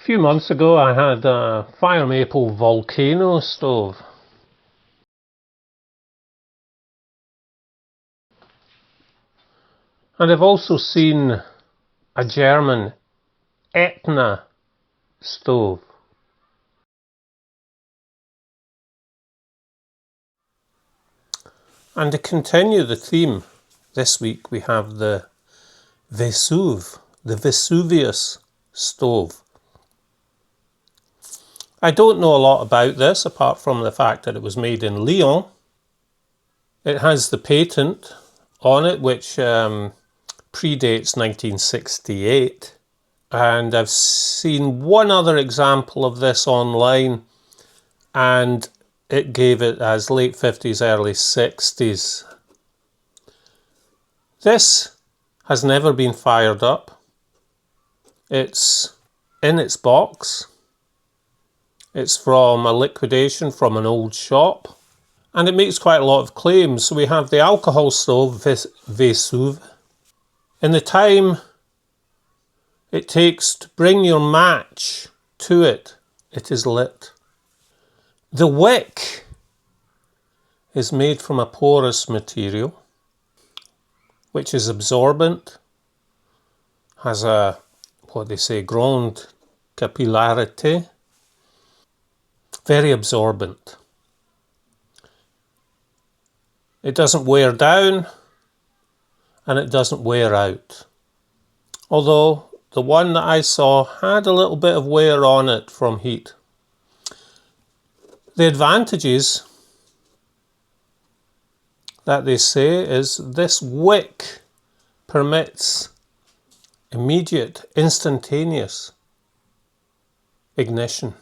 few months ago I had a fire maple volcano stove. And I've also seen a German Etna stove. And to continue the theme, this week we have the Vesuve, the Vesuvius stove. I don't know a lot about this apart from the fact that it was made in Lyon. It has the patent on it, which predates 1968. And I've seen one other example of this online, and it gave it as late 50s, early 60s. This has never been fired up. It's in its box. It's from a liquidation from an old shop. And it makes quite a lot of claims. So we have the alcohol stove, Vesuve. In the time it takes to bring your match to it, it is lit. The wick is made from a porous material, which is absorbent, has a, what they say, grande capillarity, very absorbent. It doesn't wear down and it doesn't wear out. Although the one that I saw had a little bit of wear on it from heat. The advantages that they say is this wick permits immediate, instantaneous ignition.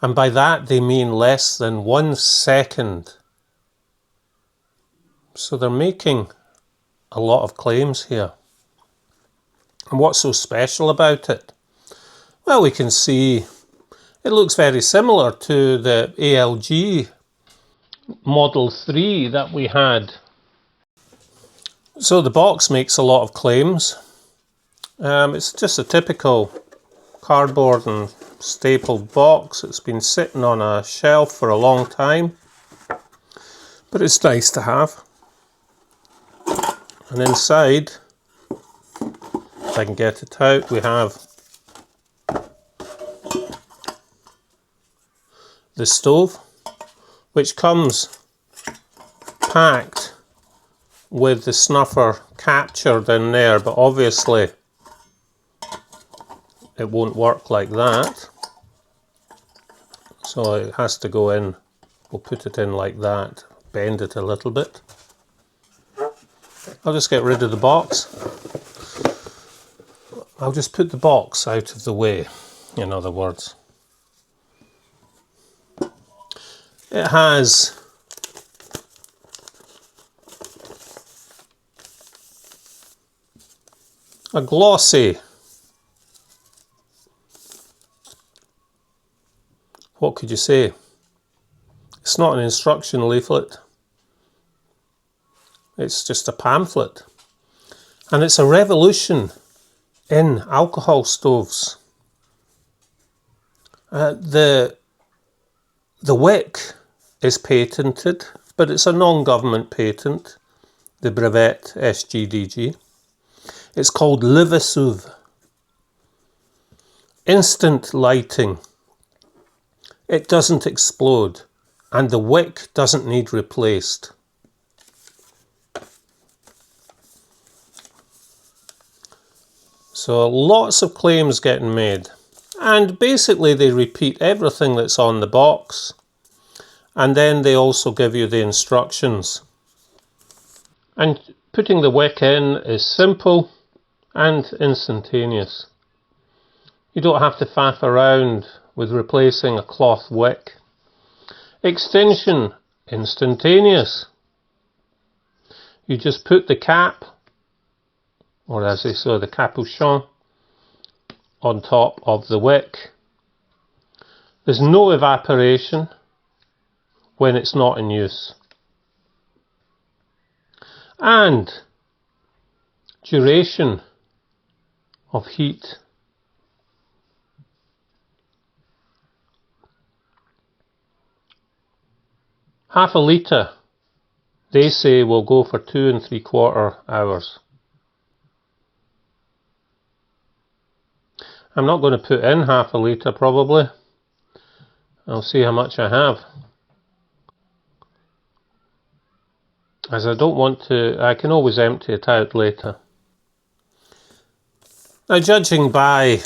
And by that they mean less than 1 second. So they're making a lot of claims here. And what's so special about it? Well, we can see it looks very similar to the ALG Model 3 that we had. So the box makes a lot of claims. It's just a typical cardboard and stapled box. It's been sitting on a shelf for a long time, but it's nice to have. And inside, if I can get it out, we have the stove, which comes packed with the snuffer captured in there, but obviously it won't work like that. So it has to go in. We'll put it in like that, bend it a little bit. I'll just get rid of the box. I'll just put the box out of the way, in other words. It has a glossy, what could you say? It's not an instruction leaflet. It's just a pamphlet. And it's a revolution in alcohol stoves. The wick is patented, but it's a non-government patent, the brevet SGDG. It's called Le Vesuve. Instant lighting. It doesn't explode, and the wick doesn't need replaced. So lots of claims getting made, and basically they repeat everything that's on the box, and then they also give you the instructions. And putting the wick in is simple and instantaneous. You don't have to faff around with replacing a cloth wick. Extinction, instantaneous. You just put the cap, or as they say, the capuchon, on top of the wick. There's no evaporation when it's not in use. And duration of heat Half a litre, they say, will go for 2 3/4 hours. I'm not going to put in half a litre probably. I'll see how much I have. As I don't want to, I can always empty it out later. Now, judging by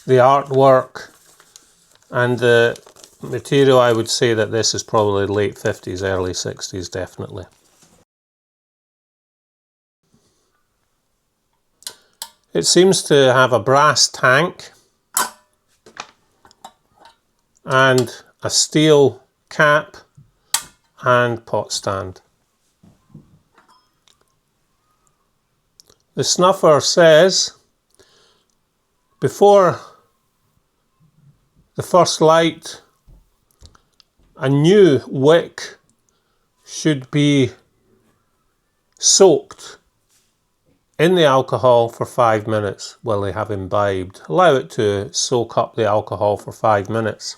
the artwork and the material, I would say that this is probably late 50s, early 60s, definitely. It seems to have a brass tank and a steel cap and pot stand. The snuffer says, before the first light, a new wick should be soaked in the alcohol for 5 minutes while they have imbibed. Allow it to soak up the alcohol for 5 minutes.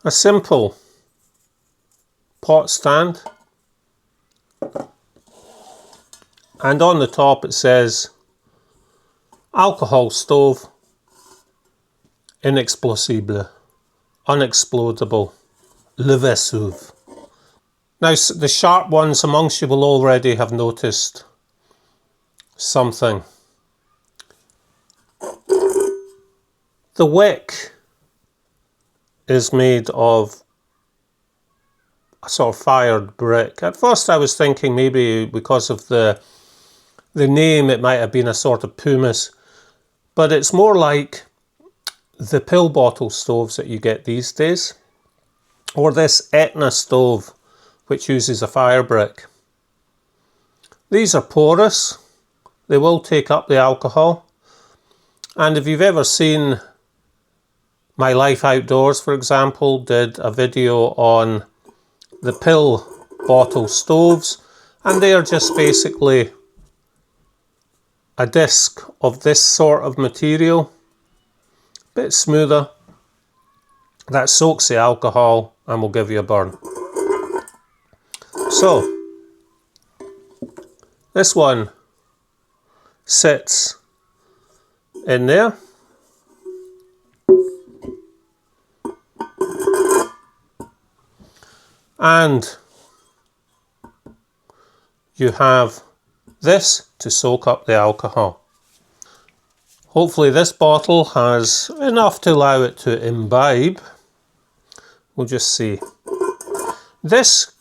A simple pot stand, and on the top it says alcohol stove, inexplosible, unexplodable, le Vesuve. Now, the sharp ones amongst you will already have noticed something. The wick is made of a sort of fired brick. At first I was thinking maybe because of the name it might have been a sort of pumice, but it's more like the pill bottle stoves that you get these days, or this Etna stove which uses a fire brick. These are porous, they will take up the alcohol, and if you've ever seen My Life Outdoors, for example, did a video on the pill bottle stoves, and they are just basically a disc of this sort of material, a bit smoother, that soaks the alcohol and will give you a burn. So this one sits in there, and you have this to soak up the alcohol. Hopefully this bottle has enough to allow it to imbibe. We'll just see. This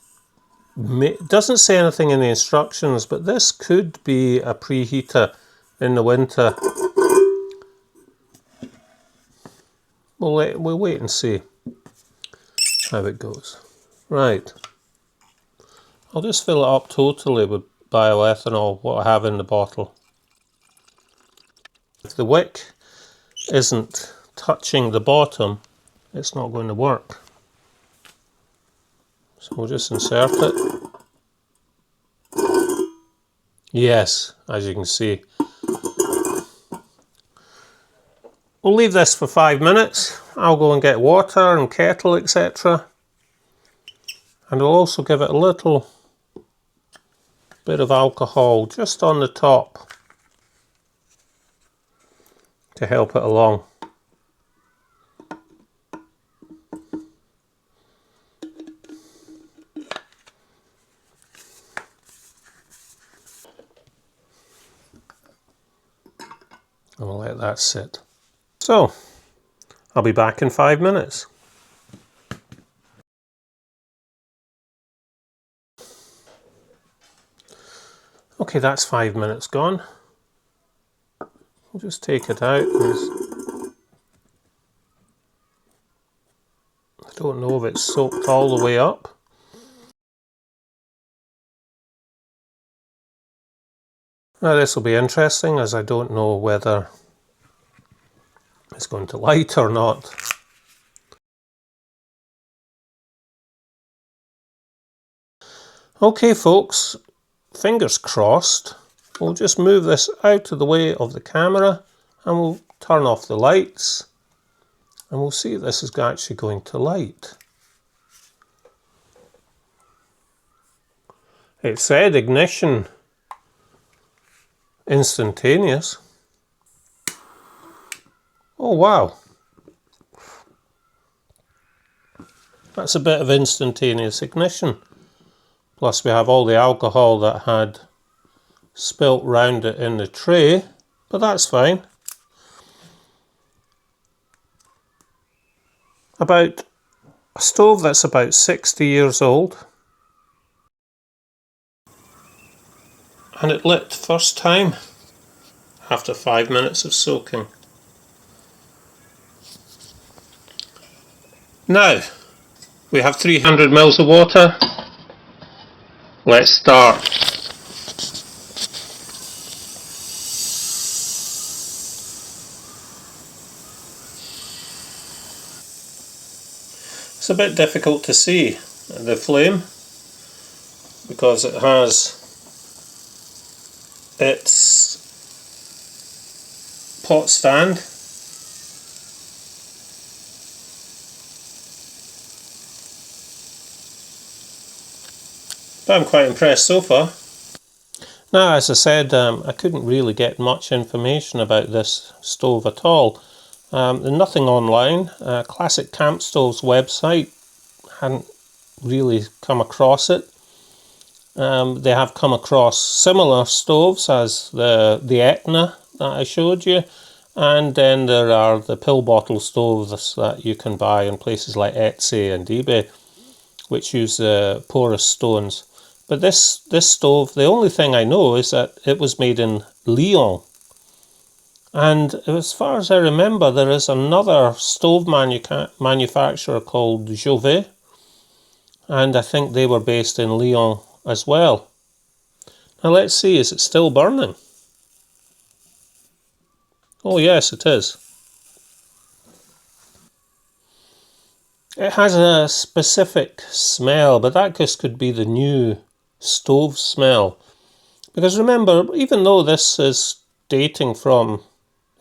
doesn't say anything in the instructions, but this could be a preheater in the winter. We'll wait and see how it goes. Right, I'll just fill it up totally with bioethanol, what I have in the bottle. If the wick isn't touching the bottom, it's not going to work. So we'll just insert it. Yes, as you can see. We'll leave this for 5 minutes. I'll go and get water and kettle, etc. And we'll also give it a little bit of alcohol just on the top to help it along. And we'll let that sit. So, I'll be back in 5 minutes. Okay, that's 5 minutes gone. We'll just take it out. I don't know if it's soaked all the way up. Now this will be interesting, as I don't know whether it's going to light or not. Okay folks, fingers crossed. We'll just move this out of the way of the camera and we'll turn off the lights And we'll see if this is actually going to light. It said ignition instantaneous. Oh wow. That's a bit of instantaneous ignition. Plus we have all the alcohol that had spilt round it in the tray, but that's fine. About a stove that's about 60 years old. And it lit first time after 5 minutes of soaking. Now, we have 300 mils of water. Let's start. It's a bit difficult to see the flame because it has its pot stand. But I'm quite impressed so far. Now, as I said, I couldn't really get much information about this stove at all. There's nothing online. Classic Camp Stoves website, hadn't really come across it. They have come across similar stoves as the Etna that I showed you, and then there are the pill bottle stoves that you can buy in places like Etsy and eBay, which use porous stones. But this stove, the only thing I know is that it was made in Lyon. And as far as I remember, there is another stove manufacturer called Vésuve, and I think they were based in Lyon as well. Now let's see, is it still burning? Oh yes, it is. It has a specific smell, but that just could be the new stove smell. Because remember, even though this is dating from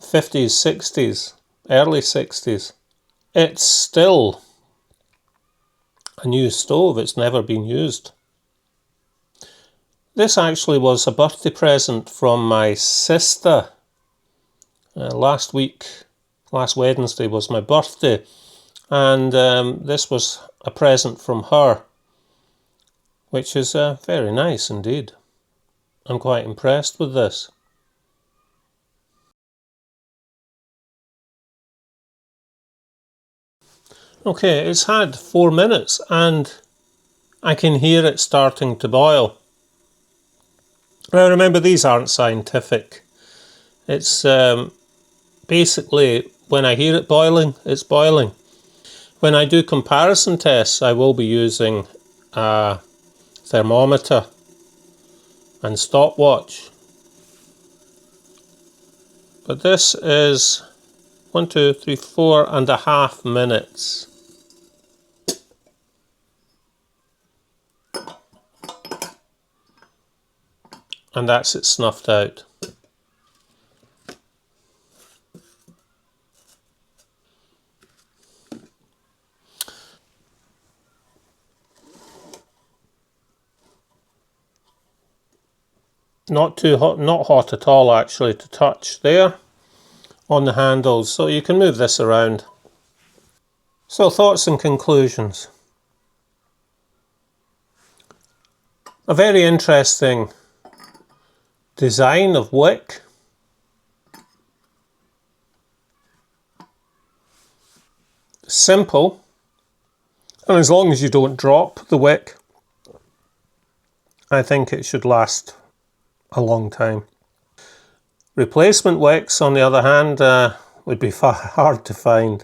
50s, 60s, early 60s, it's still a new stove. It's never been used. This actually was a birthday present from my sister. Last Wednesday was my birthday, and this was a present from her, which is very nice indeed. I'm quite impressed with this. Okay, it's had 4 minutes and I can hear it starting to boil. Now remember, these aren't scientific. It's basically, when I hear it boiling, it's boiling. When I do comparison tests, I will be using a thermometer and stopwatch. But this is 1, 2, 3, 4.5 minutes. And that's it snuffed out. Not too hot, not hot at all actually to touch there on the handles, so you can move this around. So thoughts and conclusions. A very interesting design of wick. Simple, and as long as you don't drop the wick, I think it should last a long time. Replacement wicks, on the other hand, would be hard to find,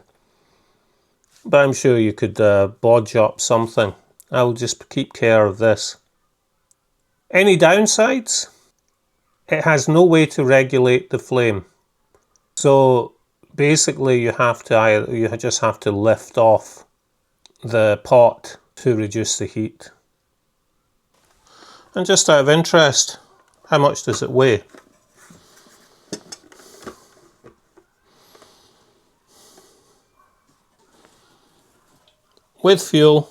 but I'm sure you could bodge up something. I'll just keep care of this. Any downsides? It has no way to regulate the flame, so basically you just have to lift off the pot to reduce the heat. And just out of interest, how much does it weigh? with fuel,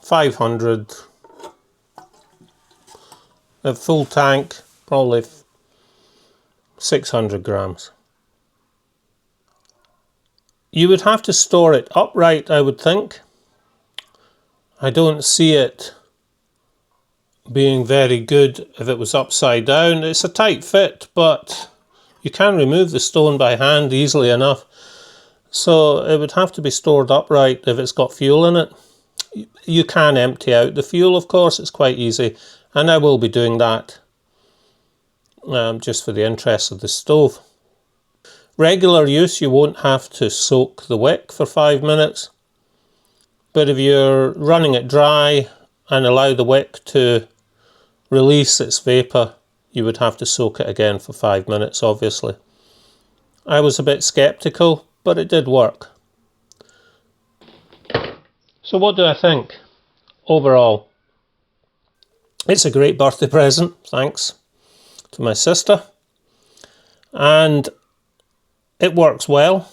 500, a full tank, probably 600 grams. You would have to store it upright, I would think. I don't see it being very good if it was upside down. It's a tight fit, but you can remove the stone by hand easily enough. So it would have to be stored upright if it's got fuel in it. You can empty out the fuel, of course, it's quite easy, and I will be doing that just for the interest of the stove. Regular use, you won't have to soak the wick for 5 minutes, but if you're running it dry and allow the wick to release its vapour, you would have to soak it again for 5 minutes, obviously. I was a bit sceptical, but it did work. So what do I think overall? It's a great birthday present, thanks to my sister, and it works well.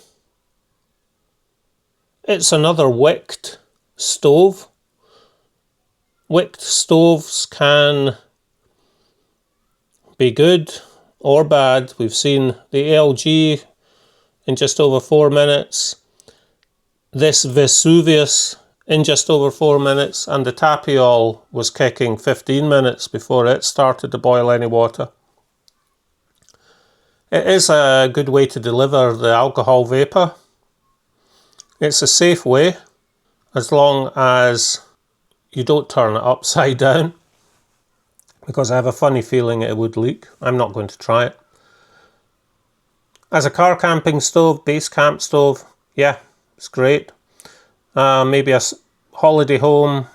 It's another wicked stove. Wicked stoves can be good or bad. We've seen the ALG in just over 4 minutes, this Vesuve in just over 4 minutes, and the Tapiol was kicking 15 minutes before it started to boil any water. It is a good way to deliver the alcohol vapour. It's a safe way, as long as you don't turn it upside down, because I have a funny feeling it would leak. I'm not going to try it. As a car camping stove, base camp stove, yeah, it's great. Maybe a holiday home.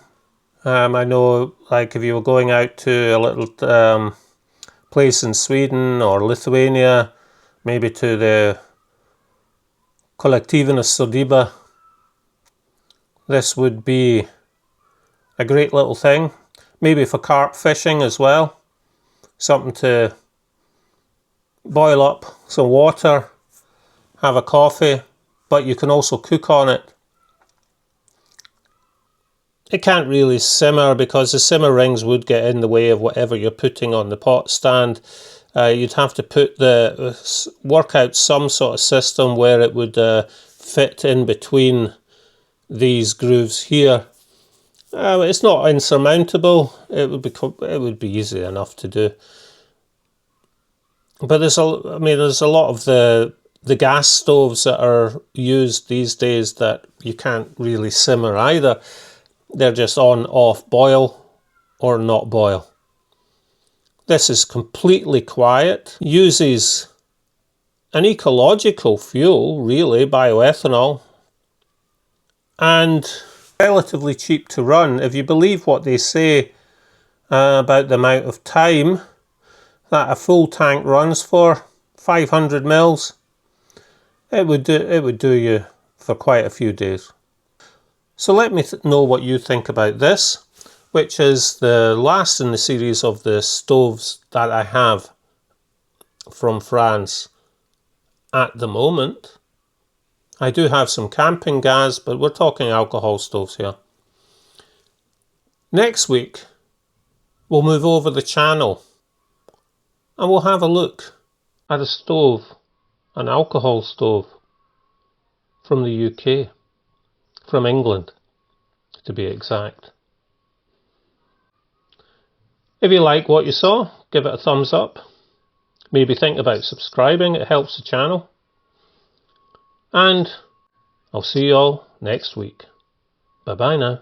I know, like if you were going out to a little place in Sweden or Lithuania, maybe to the Kollektivens Sodyba, this would be a great little thing. Maybe for carp fishing as well. Something to boil up some water, have a coffee, but you can also cook on it. It can't really simmer because the simmer rings would get in the way of whatever you're putting on the pot stand. You'd have to work out some sort of system where it would fit in between these grooves here. It's not insurmountable. It would be easy enough to do. But there's a lot of the gas stoves that are used these days that you can't really simmer either. They're just on, off, boil, or not boil. This is completely quiet, uses an ecological fuel, really, bioethanol, and relatively cheap to run. If you believe what they say about the amount of time that a full tank runs for, 500 mils, it would do you for quite a few days. So let me know what you think about this, which is the last in the series of the stoves that I have from France at the moment. I do have some camping gas, but we're talking alcohol stoves here. Next week, we'll move over the channel and we'll have a look at a stove, an alcohol stove from the UK. From England, to be exact. If you like what you saw, give it a thumbs up. Maybe think about subscribing, it helps the channel. And I'll see you all next week. Bye bye now.